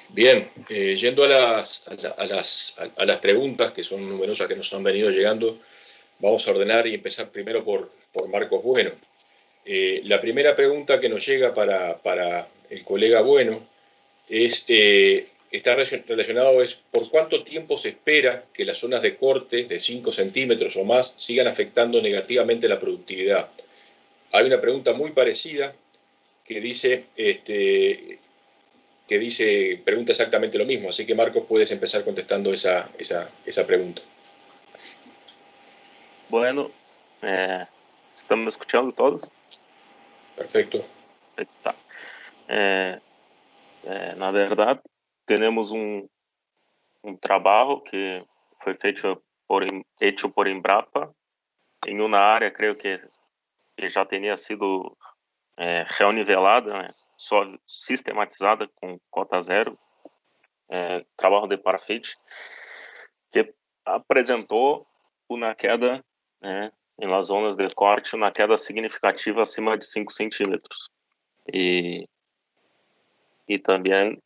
Bien, yendo a las preguntas, que son numerosas que nos han venido llegando, vamos a ordenar y empezar primero por Marcos Bueno. La primera pregunta que nos llega para el colega Bueno está relacionado es por cuánto tiempo se espera que las zonas de corte de 5 centímetros o más sigan afectando negativamente la productividad. Hay una pregunta muy parecida que pregunta exactamente lo mismo, así que Marcos puedes empezar contestando esa pregunta. Bueno, ¿están escuchando todos? Perfecto. Tá. Na verdade, temos trabalho que foi feito por Embrapa em uma área, creio que já tinha sido reunivelada, né, só sistematizada com cota zero, trabalho de Parfit, que apresentou uma queda, né, em las zonas de corte, uma queda significativa acima de 5 centímetros. E também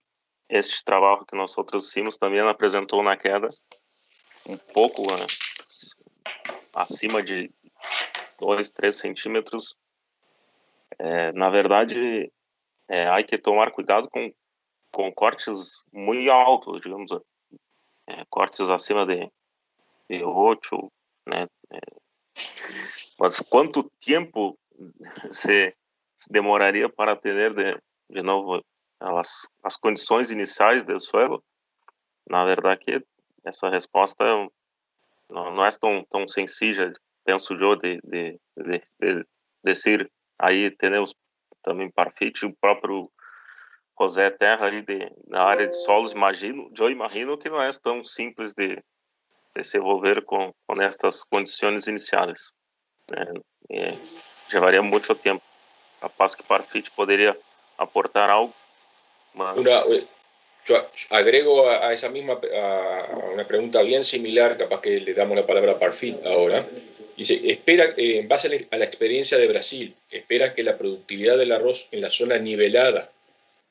este trabalho que nós fizemos também apresentou uma queda um pouco acima de 2, 3 centímetros. Na verdade, há que tomar cuidado com cortes muito altos, digamos, cortes acima de 8, né? Mas quanto tempo se demoraria para ter de novo as condições iniciais do solo? Na verdade, que essa resposta não é tão sencilla, penso eu, de dizer. Aí temos também Parfit, o próprio José Terra ali na área de solos. Eu imagino que não é tão simples de se envolver com estas condições iniciais. Levaria muito tempo. Capaz que Parfit poderia aportar algo, mas... Yo agrego a esa misma, a una pregunta bien similar, capaz que le damos la palabra a Parfit ahora. Dice, espera, en base a la experiencia de Brasil, espera que la productividad del arroz en la zona nivelada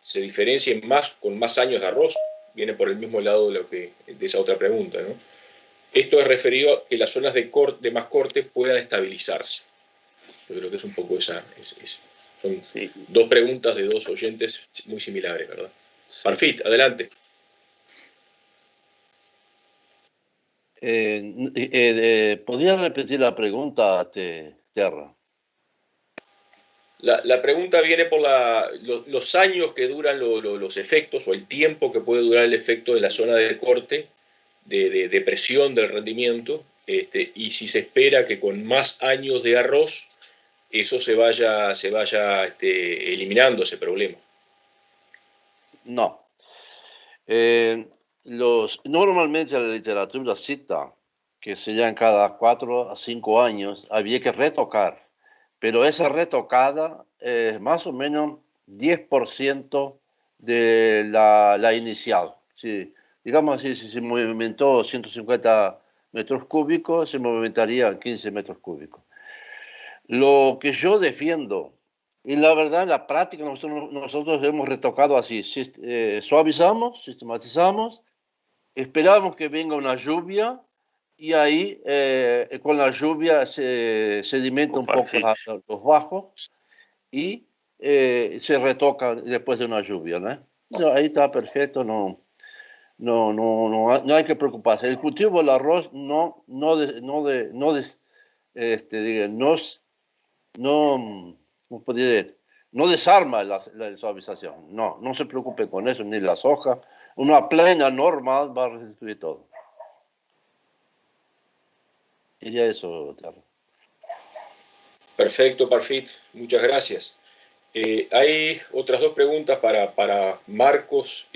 se diferencie más con más años de arroz. Viene por el mismo lado de esa otra pregunta, ¿no? Esto es referido a que las zonas de más corte puedan estabilizarse. Yo creo que es un poco esa. Son dos preguntas de dos oyentes muy similares, ¿verdad? Parfit, adelante. ¿Podrías repetir la pregunta, Terra? La pregunta viene por los años que duran los efectos o el tiempo que puede durar el efecto de la zona de corte, de presión del rendimiento, y si se espera que con más años de arroz eso se vaya eliminando ese problema. No. Normalmente la literatura cita que serían cada 4 a 5 años había que retocar, pero esa retocada es más o menos 10% de la inicial. Sí, digamos así, si se movimentó 150 metros cúbicos, se movimentaría 15 metros cúbicos. Lo que yo defiendo, y la verdad en la práctica nosotros hemos retocado así, suavizamos, sistematizamos, esperamos que venga una lluvia y ahí con la lluvia se sedimenta un poco los bajos y se retoca después de una lluvia, ¿no? Ahí está perfecto, no hay que preocuparse. El cultivo del arroz no desarma la suavización. No se preocupe con eso, ni la soja. Una plena normal va a restituir todo. Diría eso, Terra. Perfecto, Parfit. Muchas gracias. Hay otras dos preguntas para Marcos,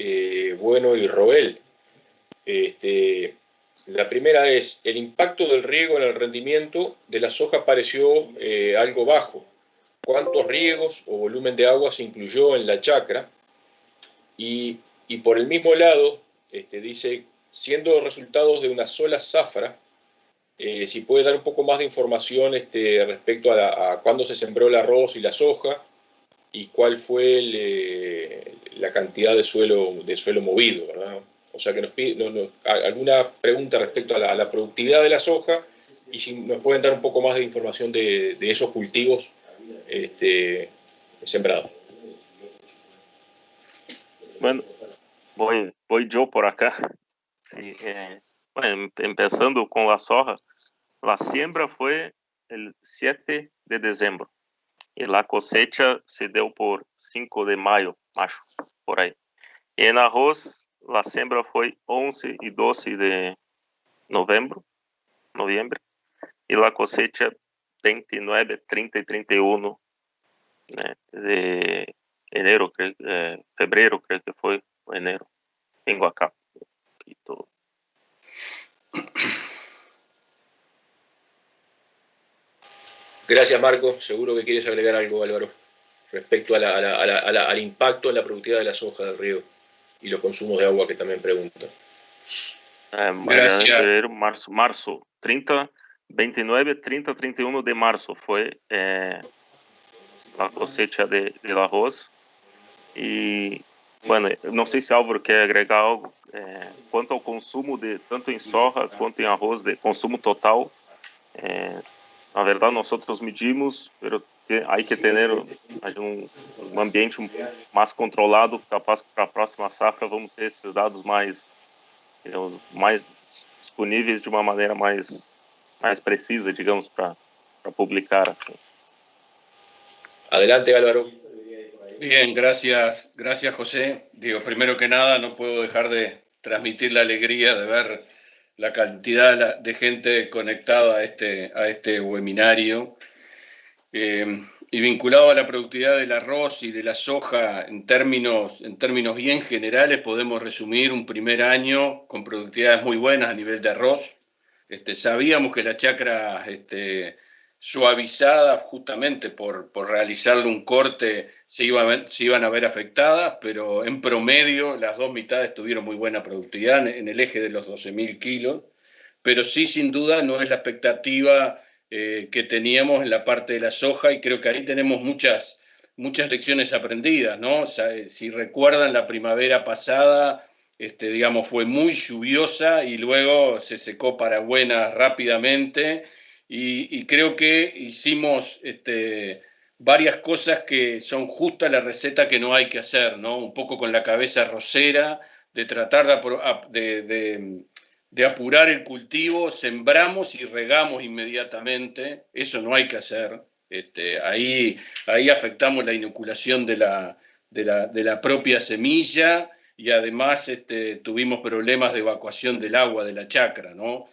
Bueno y Roel. La primera es, el impacto del riego en el rendimiento de la soja pareció algo bajo. ¿Cuántos riegos o volumen de agua se incluyó en la chacra? Y por el mismo lado, dice, siendo resultados de una sola zafra, si puede dar un poco más de información respecto a cuándo se sembró el arroz y la soja y cuál fue la cantidad de suelo movido, ¿verdad? O sea que nos pide alguna pregunta respecto a la productividad de la soja y si nos pueden dar un poco más de información de esos cultivos sembrados. Bueno, voy yo por acá. Sí, bueno, empezando con la soja, la siembra fue el 7 de diciembre y la cosecha se dio por 5 de mayo, por ahí. Y en arroz, la siembra fue 11 y 12 de noviembre, y la cosecha 29, 30 y 31 de enero, febrero creo que fue, o enero. Tengo acá. Aquí todo. Gracias, Marco. Seguro que quieres agregar algo, Álvaro, respecto al impacto en la productividad de la soja del riego y los consumos de agua que también preguntan. Gracias. Febrero, marzo, 30, 29, 30, 31 de marzo fue la cosecha del arroz. Y bueno, no sé si Álvaro quiere agregar algo cuanto al consumo de tanto en soja cuanto en arroz, de consumo total. Na verdade, nosotros medimos, pero hay que tener un ambiente más controlado, capaz que para a próxima safra vamos ter esses dados mais, digamos, mais disponíveis de uma maneira mais precisa, digamos, para publicar. Assim. Adelante, Álvaro. Bien, gracias, José. Digo, primero que nada, no puedo dejar de transmitir la alegría de ver la cantidad de gente conectada a este webinario. Y vinculado a la productividad del arroz y de la soja en términos bien generales, podemos resumir un primer año con productividades muy buenas a nivel de arroz. Sabíamos que la chacra suavizada justamente por realizarle un corte se iban a ver afectadas, pero en promedio las dos mitades tuvieron muy buena productividad en el eje de los 12.000 kilos, pero sí, sin duda, no es la expectativa que teníamos en la parte de la soja, y creo que ahí tenemos muchas lecciones aprendidas, ¿no? O sea, si recuerdan, la primavera pasada, digamos, fue muy lluviosa y luego se secó para buenas rápidamente, y creo que hicimos varias cosas que son justas la receta que no hay que hacer, ¿no? Un poco con la cabeza arrocera, de tratar de apurar el cultivo, sembramos y regamos inmediatamente, eso no hay que hacer. Ahí afectamos la inoculación de la propia semilla, y además tuvimos problemas de evacuación del agua de la chacra, ¿no?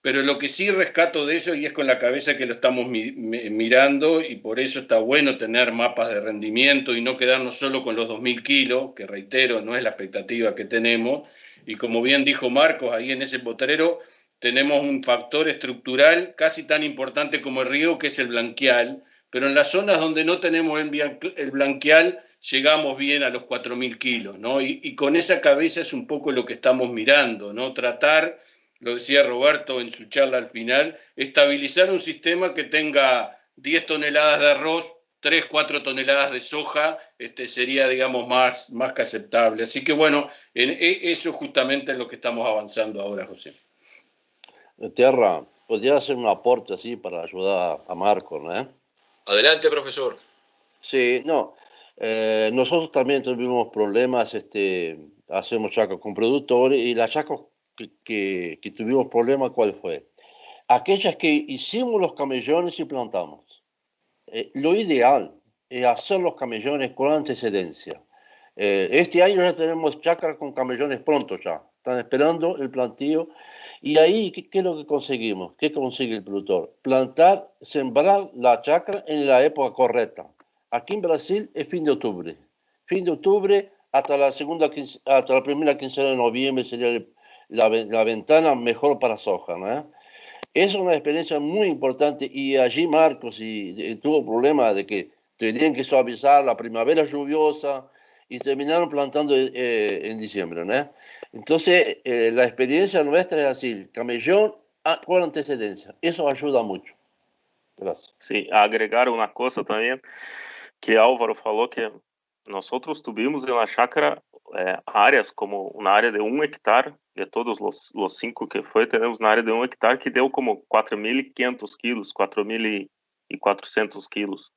Pero lo que sí rescato de eso, y es con la cabeza que lo estamos mirando, y por eso está bueno tener mapas de rendimiento y no quedarnos solo con los 2.000 kilos, que reitero, no es la expectativa que tenemos. Y como bien dijo Marcos, ahí en ese potrero tenemos un factor estructural casi tan importante como el riego, que es el blanquial, pero en las zonas donde no tenemos el blanquial llegamos bien a los 4.000 kilos, ¿no? Y con esa cabeza es un poco lo que estamos mirando, ¿no? Tratar, lo decía Roberto en su charla al final, estabilizar un sistema que tenga 10 toneladas de arroz, 3, 4 toneladas de soja, sería, digamos, más que aceptable. Así que bueno, eso justamente es lo que estamos avanzando ahora, José. Tierra, podría hacer un aporte así para ayudar a Marco, ¿no? Adelante, profesor. Sí, no. Nosotros también tuvimos problemas, hacemos chacra con productores, y la chacra que tuvimos problemas, ¿cuál fue? Aquellas que hicimos los camellones y plantamos. Lo ideal es hacer los camellones con antecedencia. Este año ya tenemos chacra con camellones pronto ya. Están esperando el plantío. Y ahí, ¿qué es lo que conseguimos? ¿Qué consigue el productor? Plantar, sembrar la chacra en la época correcta. Aquí en Brasil es fin de octubre. Fin de octubre hasta hasta la primera quincena de noviembre sería la ventana mejor para soja, ¿no? Es una experiencia muy importante, y allí Marcos tuvo problemas de que tenían que suavizar la primavera lluviosa y terminaron plantando en diciembre, ¿no? Entonces, la experiencia nuestra es así, camellón con antecedencia. Eso ayuda mucho. Gracias. Sí, agregar una cosa también que Álvaro falou que nosotros tuvimos en la chácara áreas como una área de 1 hectare, de todos los 5 que fue, tenemos una área de 1 hectare que dio como 4.500 kilos, 4.400 kilos.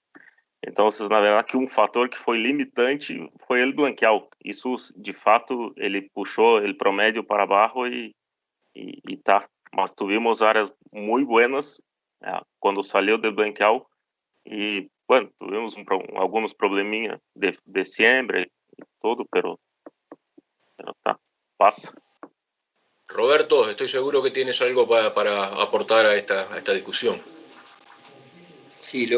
Entonces, na verdade, que um fator que foi limitante foi ele blanquear. Isso, de fato, ele puxou el promédio para abaixo e tá. Mas tuvimos áreas muito buenas quando saiu do blanquear e, bueno, tuvimos alguns probleminhas de siembra e tudo, pero tá, passa. Roberto, estoy seguro que tienes algo para aportar a esta discusión. Sí,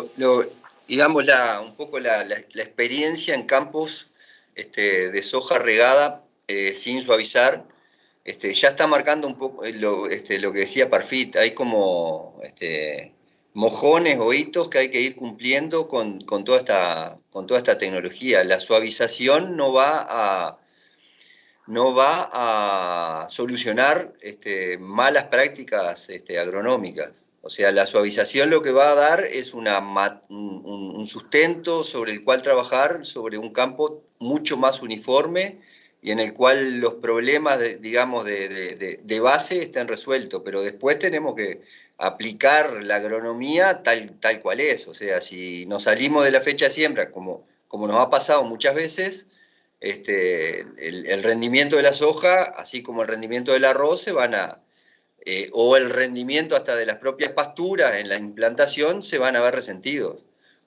digamos, un poco la experiencia en campos de soja regada sin suavizar, ya está marcando un poco lo que decía Parfit. Hay como mojones o hitos que hay que ir cumpliendo con toda esta tecnología. La suavización no va a solucionar malas prácticas agronómicas. O sea, la suavización lo que va a dar es un sustento sobre el cual trabajar, sobre un campo mucho más uniforme y en el cual los problemas, de base estén resueltos. Pero después tenemos que aplicar la agronomía tal cual es. O sea, si nos salimos de la fecha de siembra, como nos ha pasado muchas veces, el rendimiento de la soja, así como el rendimiento del arroz, o el rendimiento hasta de las propias pasturas en la implantación se van a ver resentidos.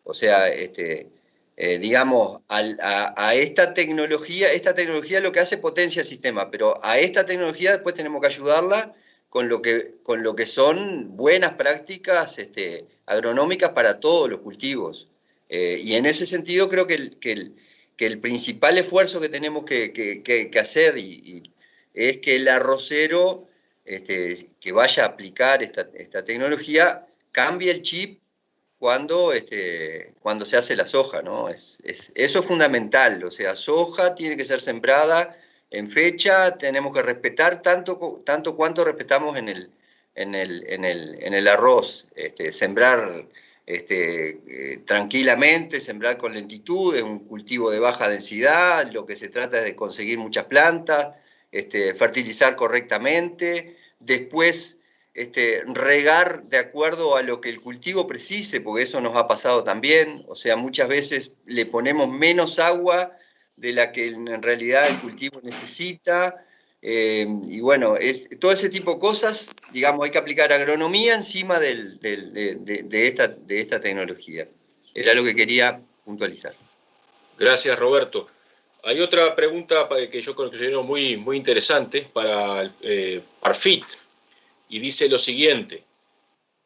O sea, digamos, a esta tecnología lo que hace potencia el sistema, pero a esta tecnología después tenemos que ayudarla con lo que son buenas prácticas agronómicas para todos los cultivos. Y en ese sentido creo que el principal esfuerzo que tenemos que hacer es que el arrocero que vaya a aplicar esta tecnología cambie el chip cuando se hace la soja, ¿no? Eso es fundamental. O sea, soja tiene que ser sembrada en fecha, tenemos que respetar tanto cuanto respetamos en el arroz, sembrar tranquilamente, sembrar con lentitud, es un cultivo de baja densidad, lo que se trata es de conseguir muchas plantas, fertilizar correctamente, después regar de acuerdo a lo que el cultivo precise, porque eso nos ha pasado también. O sea, muchas veces le ponemos menos agua de la que en realidad el cultivo necesita. Y bueno, todo ese tipo de cosas, digamos, hay que aplicar agronomía encima de esta tecnología. Era lo que quería puntualizar. Gracias, Roberto. Hay otra pregunta que yo considero muy, muy interesante para Parfit, y dice lo siguiente: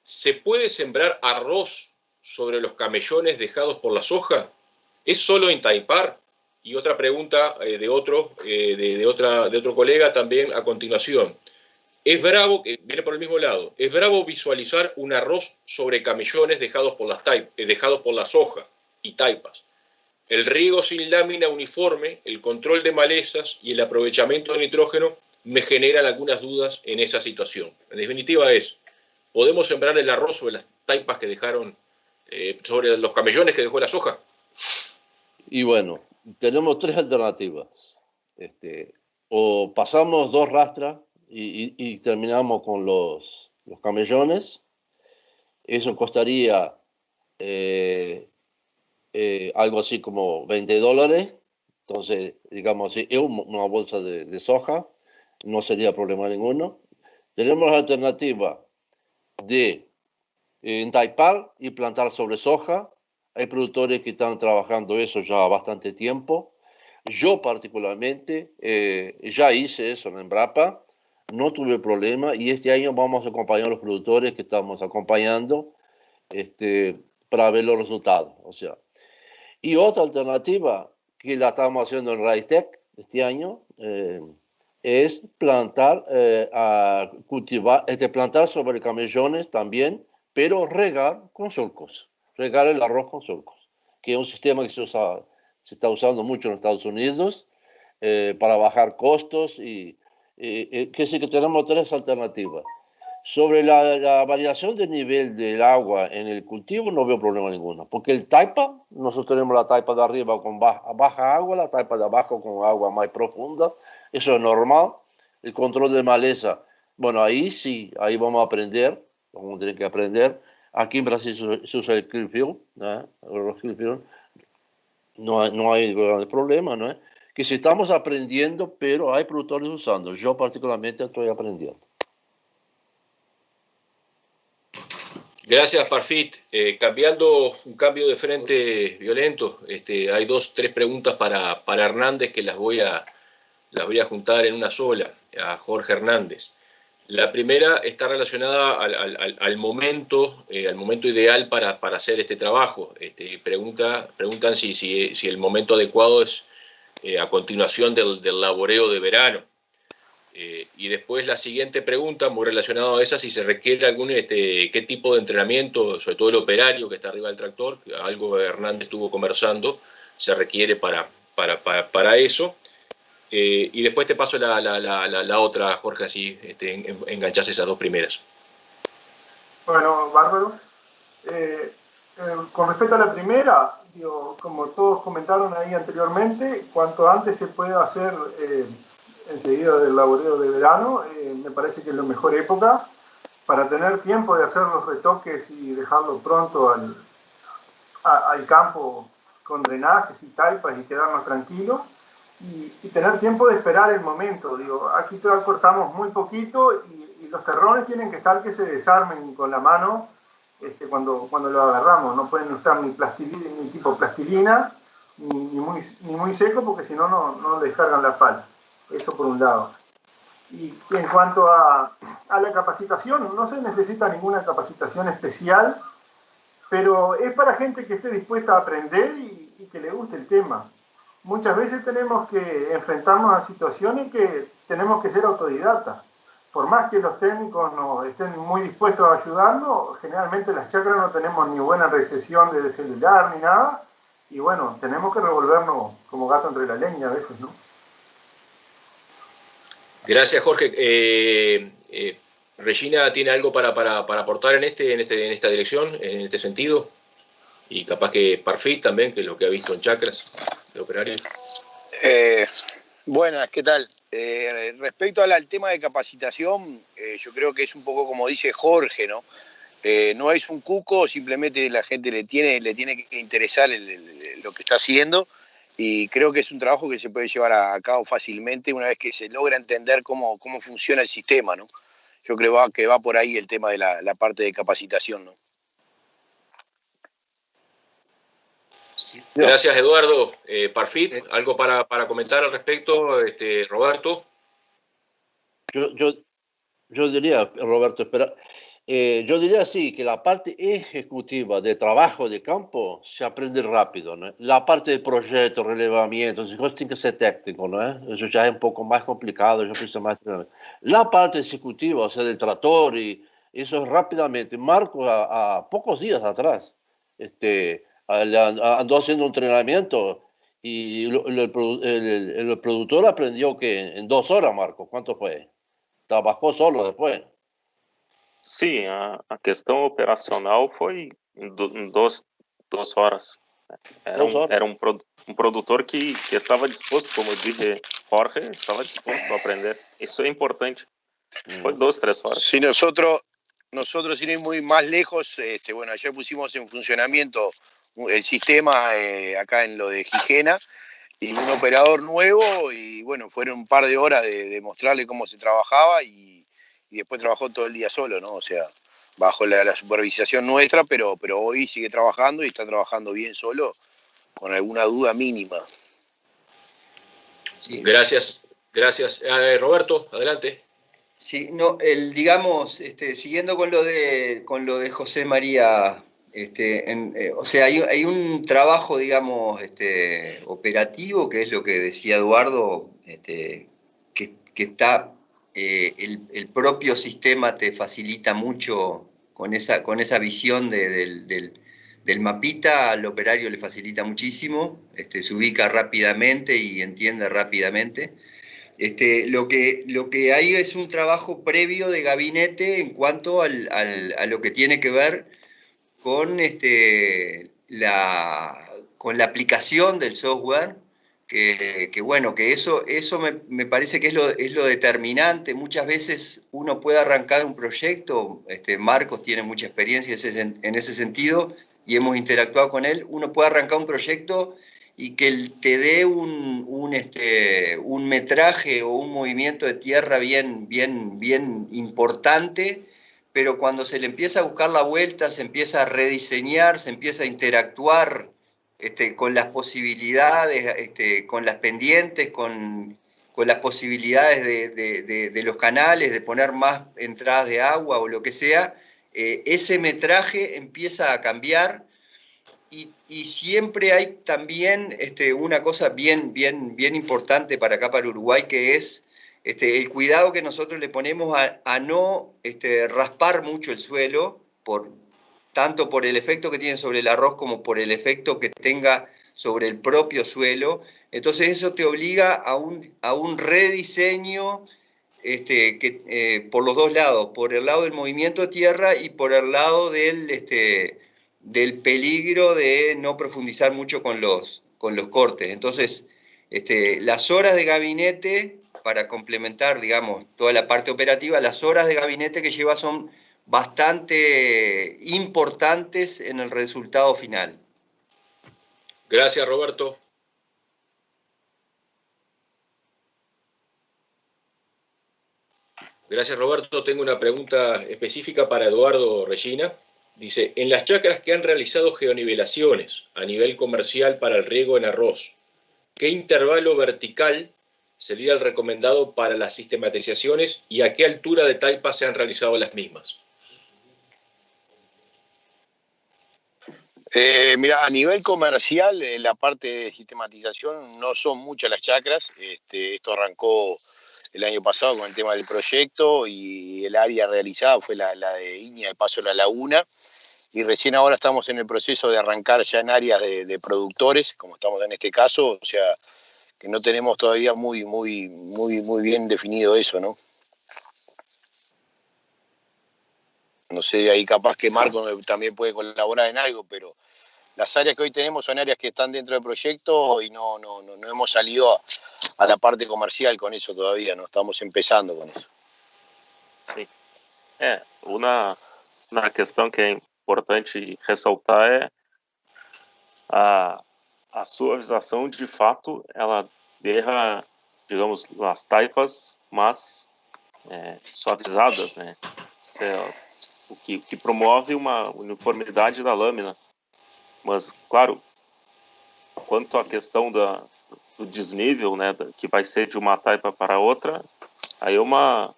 ¿se puede sembrar arroz sobre los camellones dejados por la soja? ¿Es solo en Taipar? Y otra pregunta de otro colega también a continuación. Es bravo, viene por el mismo lado, es bravo visualizar un arroz sobre camellones dejados por la soja y taipas. El riego sin lámina uniforme, el control de malezas y el aprovechamiento de nitrógeno me generan algunas dudas en esa situación. En definitiva ¿podemos sembrar el arroz sobre las taipas que dejaron, sobre los camellones que dejó la soja? Y bueno, tenemos 3 alternativas. O pasamos 2 rastras y terminamos con los camellones. Eso costaría algo así como $20. Entonces, digamos así, es una bolsa de soja, no sería problema ninguno. Tenemos la alternativa de entaipar y plantar sobre soja. Hay productores que están trabajando eso ya bastante tiempo. Yo particularmente ya hice eso en Embrapa, no tuve problema, y este año vamos a acompañar a los productores que estamos acompañando para ver los resultados. O sea, y otra alternativa que la estamos haciendo en Raistec este año es plantar, plantar sobre camellones también, pero regar con surcos, regar el arroz con surcos, que es un sistema que se está usando mucho en Estados Unidos para bajar costos, y que sí que tenemos 3 alternativas. Sobre la variación de nivel del agua en el cultivo no veo problema ninguno, porque el taipa, nosotros tenemos la taipa de arriba con baja agua, la taipa de abajo con agua más profunda, eso es normal. El control de maleza, bueno, ahí sí, ahí vamos a aprender, vamos a tener que aprender. Aquí en Brasil se usa el Clearfield, ¿no? Los Clearfield, no hay grandes problemas, ¿no? Que si estamos aprendiendo, pero hay productores usando. Yo particularmente estoy aprendiendo. Gracias, Parfit. Cambiando un cambio de frente violento, hay 2, 3 preguntas para Hernández que las voy a juntar en una sola, a Jorge Hernández. La primera está relacionada al momento ideal para hacer este trabajo. Preguntan si el momento adecuado es a continuación del laboreo de verano. Y después la siguiente pregunta, muy relacionada a esa, si se requiere qué tipo de entrenamiento, sobre todo el operario que está arriba del tractor, algo Hernández estuvo conversando, se requiere para eso. Y después te paso la otra, Jorge, así enganchás esas 2 primeras. Bueno, bárbaro. Con respecto a la primera, digo, como todos comentaron ahí anteriormente, cuanto antes se pueda hacer enseguida del laboreo de verano, me parece que es la mejor época para tener tiempo de hacer los retoques y dejarlo pronto al campo con drenajes y taipas y quedarnos tranquilos y tener tiempo de esperar el momento. Digo, aquí cortamos muy poquito y los terrones tienen que estar que se desarmen con la mano cuando lo agarramos. No pueden estar ni tipo plastilina ni muy seco porque si no, no descargan la pala. Eso por un lado. Y en cuanto a la capacitación, no se necesita ninguna capacitación especial, pero es para gente que esté dispuesta a aprender y que le guste el tema. Muchas veces tenemos que enfrentarnos a situaciones que tenemos que ser autodidactas. Por más que los técnicos no estén muy dispuestos a ayudarnos, generalmente las chacras no tenemos ni buena recepción de celular ni nada, y bueno, tenemos que revolvernos como gato entre la leña a veces, ¿no? Gracias, Jorge. Regina tiene algo para aportar en esta dirección, en este sentido, y capaz que Parfit también, que es lo que ha visto en chacras de operario. Buenas, ¿qué tal? Respecto al tema de capacitación, yo creo que es un poco como dice Jorge, ¿no? No es un cuco, simplemente la gente le tiene que interesar lo que está haciendo, y creo que es un trabajo que se puede llevar a cabo fácilmente una vez que se logra entender cómo funciona el sistema, ¿no? Yo creo que va por ahí el tema de la parte de capacitación, ¿no? Gracias, Eduardo. Parfit, ¿algo para comentar al respecto, Roberto? Yo diría, Roberto, espera, yo diría sí, que la parte ejecutiva de trabajo de campo se aprende rápido, ¿no? La parte de proyecto, relevamiento, esas cosas tienen que ser técnico, ¿no? Eso ya es un poco más complicado, yo pienso más. La parte ejecutiva, o sea, del tractor, y eso es rápidamente. Marco, a pocos días atrás, andó haciendo un entrenamiento y el productor aprendió que en 2 horas, Marco, ¿cuánto fue? Trabajó solo después. Sim, a questão operacional foi em 2 horas. Era um produtor que estava disposto, como dije Jorge, estava disposto a aprender. Isso é importante. Fue 2, 3 horas. Sí, nosotros sin ir muy más lejos, bueno, ayer pusimos en funcionamiento el sistema acá en lo de Gijena, y un operador nuevo, y bueno, fueron un par de horas de mostrarle cómo se trabajaba, y después trabajó todo el día solo, ¿no? O sea, bajo la supervisación nuestra, pero hoy sigue trabajando y está trabajando bien solo, con alguna duda mínima. Sí. Gracias. Roberto, adelante. Sí, no, digamos, siguiendo con lo de José María, o sea, hay un trabajo, digamos, operativo, que es lo que decía Eduardo, que está, el propio sistema te facilita mucho con esa visión del mapita, al operario le facilita muchísimo, se ubica rápidamente y entiende rápidamente. Lo que hay es un trabajo previo de gabinete en cuanto a lo que tiene que ver con, con la aplicación del software, que eso me parece que es lo determinante. Muchas veces uno puede arrancar un proyecto, Marcos tiene mucha experiencia en ese sentido y hemos interactuado con él, uno puede arrancar un proyecto y que te dé un metraje o un movimiento de tierra bien importante, pero cuando se le empieza a buscar la vuelta, se empieza a rediseñar, se empieza a interactuar con las posibilidades, con las pendientes, con las posibilidades de los canales, de poner más entradas de agua o lo que sea, ese metraje empieza a cambiar. Y siempre hay también una cosa bien importante para acá, para Uruguay, que es el cuidado que nosotros le ponemos a no raspar mucho el suelo, tanto por el efecto que tiene sobre el arroz como por el efecto que tenga sobre el propio suelo. Entonces eso te obliga a un rediseño por los dos lados, por el lado del movimiento de tierra y por el lado del peligro de no profundizar mucho con los cortes. Entonces, las horas de gabinete, para complementar, digamos, toda la parte operativa, las horas de gabinete que lleva son bastante importantes en el resultado final. Gracias, Roberto. Gracias, Roberto. Tengo una pregunta específica para Eduardo Regina. Dice, en las chacras que han realizado geonivelaciones a nivel comercial para el riego en arroz, ¿qué intervalo vertical sería el recomendado para las sistematizaciones y a qué altura de taipa se han realizado las mismas? Mira, a nivel comercial, la parte de sistematización no son muchas las chacras. Esto arrancó el año pasado con el tema del proyecto y el área realizada fue la de Iña de Paso La Laguna. Y recién ahora estamos en el proceso de arrancar ya en áreas de productores, como estamos en este caso, o sea, que no tenemos todavía muy bien definido eso, ¿no? No sé, ahí capaz que Marco también puede colaborar en algo, pero las áreas que hoy tenemos son áreas que están dentro del proyecto y no hemos salido a la parte comercial con eso todavía, no estamos empezando con eso. Sí. Uma questão que é importante ressaltar é a suavização, de fato, ela deixa, digamos, as taipas mais suavizadas, né? O que promove uma uniformidade da lâmina. Mas, claro, quanto à questão do desnível, né, que vai ser de uma taipa para outra, aí é uma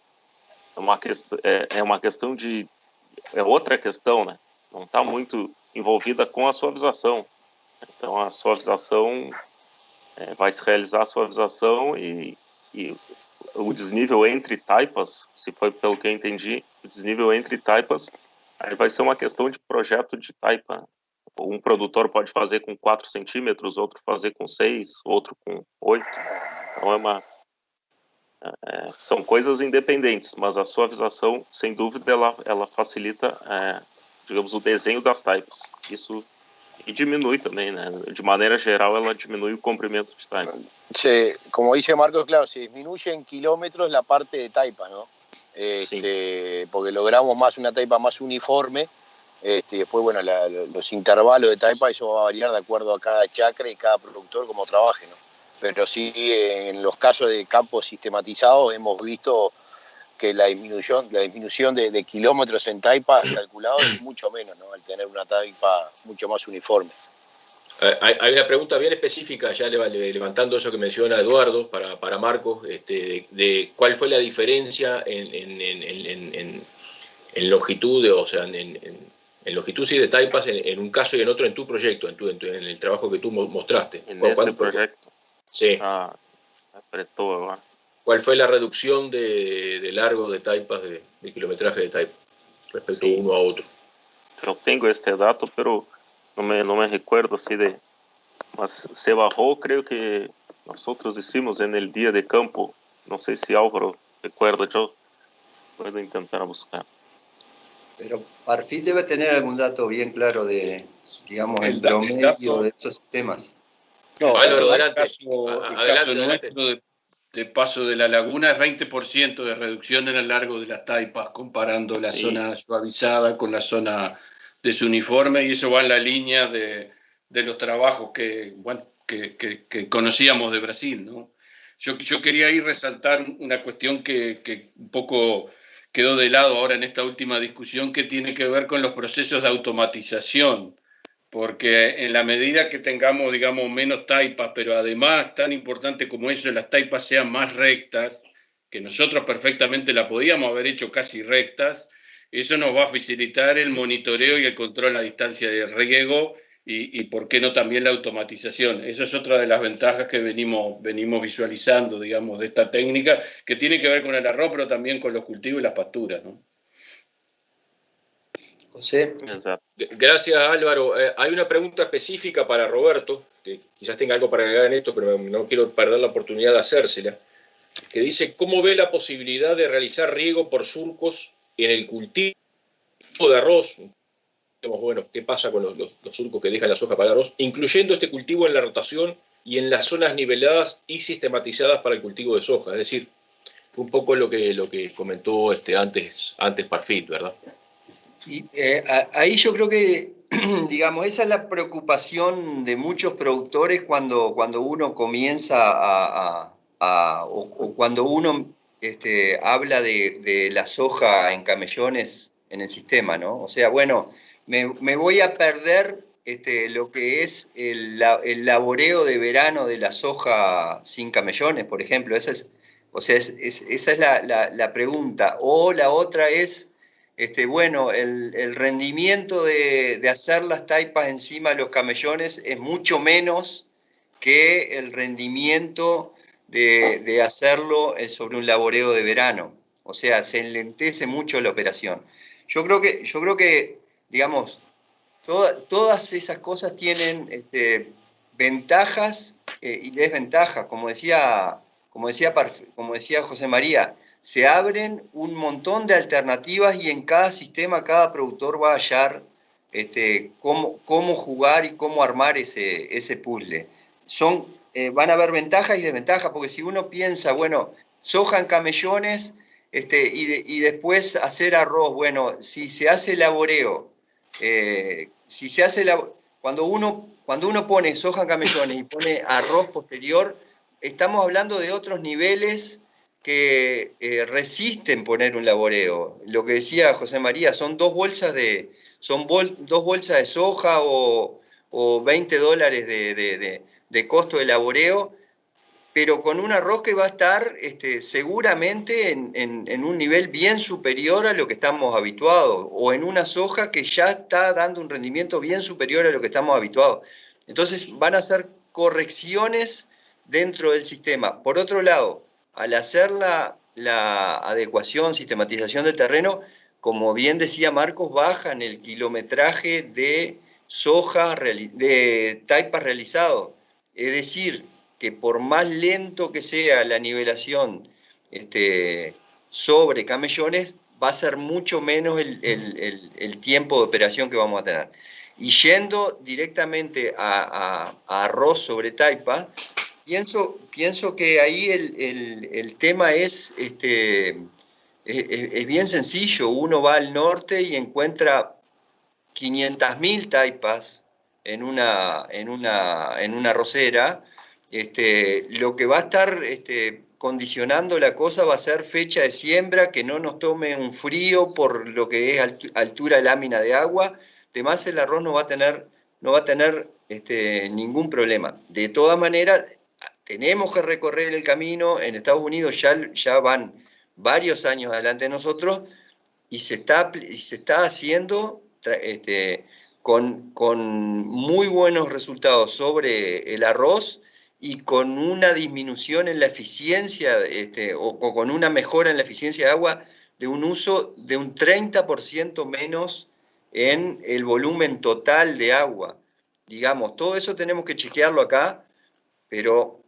questão de... É outra questão, né? Não está muito envolvida com a suavização. Então, a suavização... vai se realizar a suavização e o desnível entre taipas, se foi pelo que eu entendi, o desnível entre taipas, aí vai ser uma questão de projeto de taipa. Um produtor pode fazer com 4 centímetros, outro fazer com 6, outro com 8. Então, são coisas independentes, mas a suavização, sem dúvida, ela facilita, digamos, o desenho das taipas. Isso e diminui também, né? De maneira geral, ela diminui o comprimento de taipa. Como dice Marcos, claro, se disminuye en kilómetros la parte de taipa, ¿no? Sí. Porque logramos más una taipa más uniforme. Después, bueno, los intervalos de taipa, eso va a variar de acuerdo a cada chacra y cada productor como trabaje, ¿no? Pero sí, en los casos de campos sistematizados hemos visto que la disminución de kilómetros en taipa calculado es mucho menos, ¿no? Al tener una taipa mucho más uniforme. Hay una pregunta bien específica, ya levantando eso que menciona Eduardo, para Marcos, de cuál fue la diferencia en longitud, o sea, en longitud sí de taipas en un caso y en otro en tu proyecto, en el trabajo que tú mostraste. En este proyecto. Sí. Apretó agora. ¿Cuál fue la reducción de largo de taipas, de kilometraje de taipa, respecto uno a otro? Eu tenho este dato, pero não me recuerdo así mas se bajó, creo que nosotros hicimos en el día de campo No sé si Álvaro recuerda, yo puedo intentar buscar. Pero Parfit debe tener algún dato bien claro de, digamos, el promedio dato, de estos sistemas. No, Álvaro, el adelante. caso nuestro de Paso de la Laguna es 20% de reducción en el largo de las taipas, comparando la zona suavizada con la zona desuniforme, y eso va en la línea de los trabajos que conocíamos de Brasil, ¿no? Yo quería ahí resaltar una cuestión que un poco quedó de lado ahora en esta última discusión, que tiene que ver con los procesos de automatización. Porque en la medida que tengamos, digamos, menos taipas, pero además tan importante como eso, las taipas sean más rectas, que nosotros perfectamente la podíamos haber hecho casi rectas, eso nos va a facilitar el monitoreo y el control a distancia de riego y por qué no también la automatización. Esa es otra de las ventajas que venimos visualizando, digamos, de esta técnica, que tiene que ver con el arroz, pero también con los cultivos y las pasturas, ¿no? José. Exacto. Gracias, Álvaro. Hay una pregunta específica para Roberto, que quizás tenga algo para agregar en esto, pero no quiero perder la oportunidad de hacérsela, que dice: ¿cómo ve la posibilidad de realizar riego por surcos en el cultivo de arroz? Bueno, ¿qué pasa con los surcos que dejan la soja para el arroz? Incluyendo este cultivo en la rotación y en las zonas niveladas y sistematizadas para el cultivo de soja. Es decir, fue un poco lo que comentó antes Parfit, ¿verdad? Y ahí yo creo que, digamos, esa es la preocupación de muchos productores cuando uno comienza o cuando uno habla de la soja en camellones en el sistema, ¿no? O sea, bueno, me voy a perder lo que es el laboreo de verano de la soja sin camellones, por ejemplo. Esa es la pregunta. O la otra es, bueno, el rendimiento de hacer las taipas encima de los camellones es mucho menos que el rendimiento de hacerlo sobre un laboreo de verano. O sea, se enlentece mucho la operación. Yo creo que digamos, todas esas cosas tienen ventajas y desventajas. Como decía José María, se abren un montón de alternativas y en cada sistema, cada productor va a hallar cómo jugar y cómo armar ese puzzle. Van a haber ventajas y desventajas, porque si uno piensa, bueno, soja en camellones y después hacer arroz, bueno, si se hace laboreo, cuando uno pone soja en camellones y pone arroz posterior, estamos hablando de otros niveles que resisten poner un laboreo. Lo que decía José María, son dos bolsas de soja o $20 de costo de laboreo, pero con un arroz que va a estar seguramente en un nivel bien superior a lo que estamos habituados, o en una soja que ya está dando un rendimiento bien superior a lo que estamos habituados. Entonces van a hacer correcciones dentro del sistema. Por otro lado, al hacer la adecuación, sistematización del terreno, como bien decía Marcos, bajan el kilometraje de soja, de taipas realizado. Es decir, que por más lento que sea la nivelación sobre camellones, va a ser mucho menos el tiempo de operación que vamos a tener. Y yendo directamente a arroz sobre taipa, pienso que ahí el tema es bien sencillo. Uno va al norte y encuentra 500.000 taipas en una arrocera. Lo que va a estar condicionando la cosa va a ser fecha de siembra, que no nos tome un frío por lo que es altura de lámina de agua. Además, el arroz no va a tener ningún problema. De todas maneras, tenemos que recorrer el camino. En Estados Unidos ya van varios años adelante de nosotros y se está haciendo con muy buenos resultados sobre el arroz y con una disminución en la eficiencia o con una mejora en la eficiencia de agua de un uso de un 30% menos en el volumen total de agua. Digamos, todo eso tenemos que chequearlo acá, pero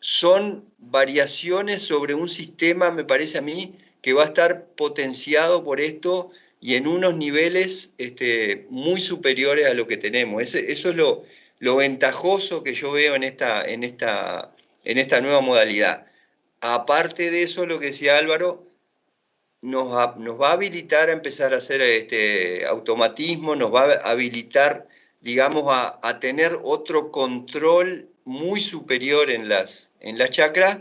son variaciones sobre un sistema, me parece a mí, que va a estar potenciado por esto y en unos niveles muy superiores a lo que tenemos. Eso es lo ventajoso que yo veo en esta nueva modalidad. Aparte de eso, lo que decía Álvaro, nos va a habilitar a empezar a hacer automatismo, nos va a habilitar, digamos, a tener otro control muy superior en las chacras,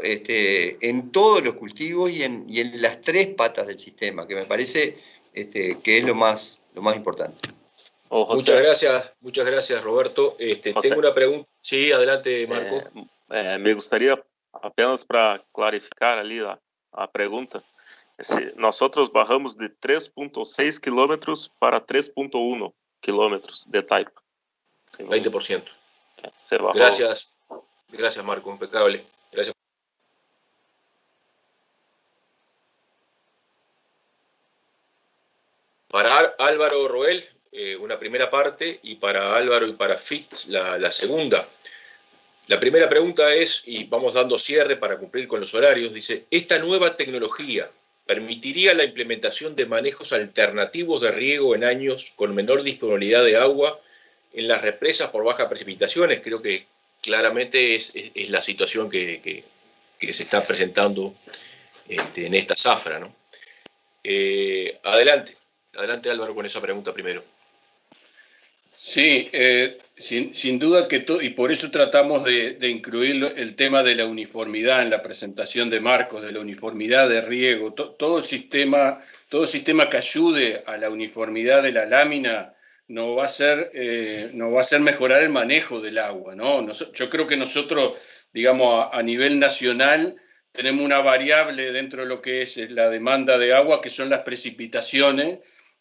en todos los cultivos y en las tres patas del sistema, que me parece que es lo más importante. Muchas gracias, Roberto. Tengo una pregunta. Sí, adelante, Marco. Me gustaría, apenas para clarificar ali a pergunta, nosotros bajamos de 3.6 kilómetros para 3.1 kilómetros de taipa. 20%. Se bajó. Gracias, Marco, impecable. Gracias. Para Álvaro Roel, una primera parte, y para Álvaro y para Fitz, la segunda. La primera pregunta es, y vamos dando cierre para cumplir con los horarios, dice, ¿esta nueva tecnología permitiría la implementación de manejos alternativos de riego en años con menor disponibilidad de agua en las represas por bajas precipitaciones? Creo que claramente es la situación que se está presentando en esta zafra, ¿no? Adelante Álvaro con esa pregunta primero. Sí, sin duda que y por eso tratamos de incluir el tema de la uniformidad en la presentación de Marcos, de la uniformidad de riego, todo sistema que ayude a la uniformidad de la lámina nos va a hacer mejorar el manejo del agua, ¿no? Yo creo que nosotros, digamos, a nivel nacional, tenemos una variable dentro de lo que es la demanda de agua, que son las precipitaciones,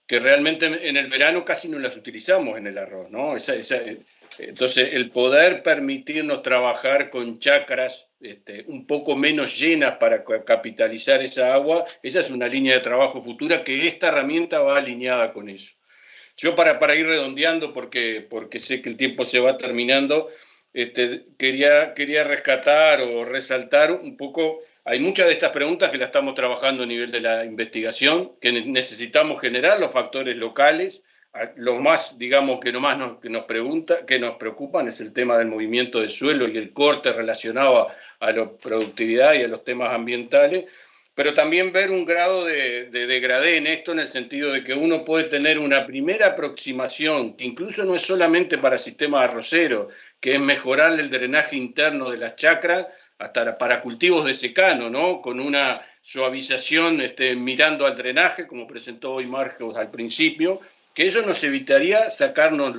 que realmente en el verano casi no las utilizamos en el arroz, ¿no? Entonces, el poder permitirnos trabajar con chacras un poco menos llenas para capitalizar esa agua, esa es una línea de trabajo futura que esta herramienta va alineada con eso. Yo para ir redondeando, porque sé que el tiempo se va terminando, quería rescatar o resaltar un poco. Hay muchas de estas preguntas que las estamos trabajando a nivel de la investigación, que necesitamos generar los factores locales. Lo más, digamos, que nos preocupan es el tema del movimiento de suelo y el corte relacionado a la productividad y a los temas ambientales, pero también ver un grado de degradé en esto, en el sentido de que uno puede tener una primera aproximación, que incluso no es solamente para sistemas arroceros, que es mejorar el drenaje interno de las chacras, hasta para cultivos de secano, ¿no? Con una suavización mirando al drenaje, como presentó hoy Marcos al principio, que eso nos evitaría sacarnos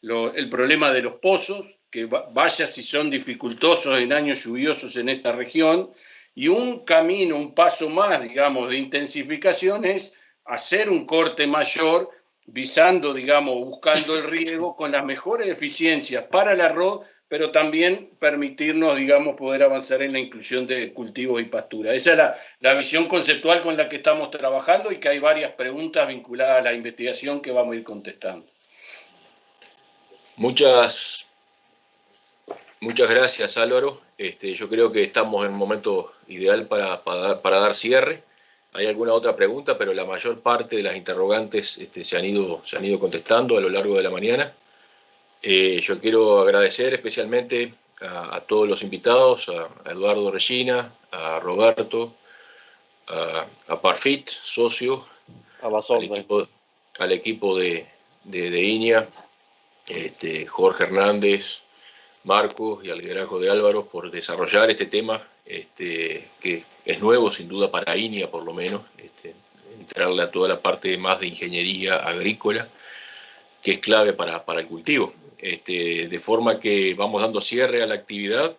el problema de los pozos, que vaya si son dificultosos en años lluviosos en esta región, y un camino, un paso más, digamos, de intensificación es hacer un corte mayor, visando, digamos, buscando el riego con las mejores eficiencias para el arroz, pero también permitirnos, digamos, poder avanzar en la inclusión de cultivos y pasturas. Esa es la visión conceptual con la que estamos trabajando y que hay varias preguntas vinculadas a la investigación que vamos a ir contestando. Muchas gracias, Álvaro. Yo creo que estamos en un momento ideal para dar cierre. Hay alguna otra pregunta, pero la mayor parte de las interrogantes se han ido contestando a lo largo de la mañana. Yo quiero agradecer especialmente a todos los invitados, a Eduardo Regina, a Roberto, a Parfit, socio, al equipo de INIA, Jorge Hernández, Marcos y al liderazgo de Álvaro por desarrollar este tema, que es nuevo sin duda para INIA por lo menos, entrarle a toda la parte más de ingeniería agrícola, que es clave para el cultivo. De forma que vamos dando cierre a la actividad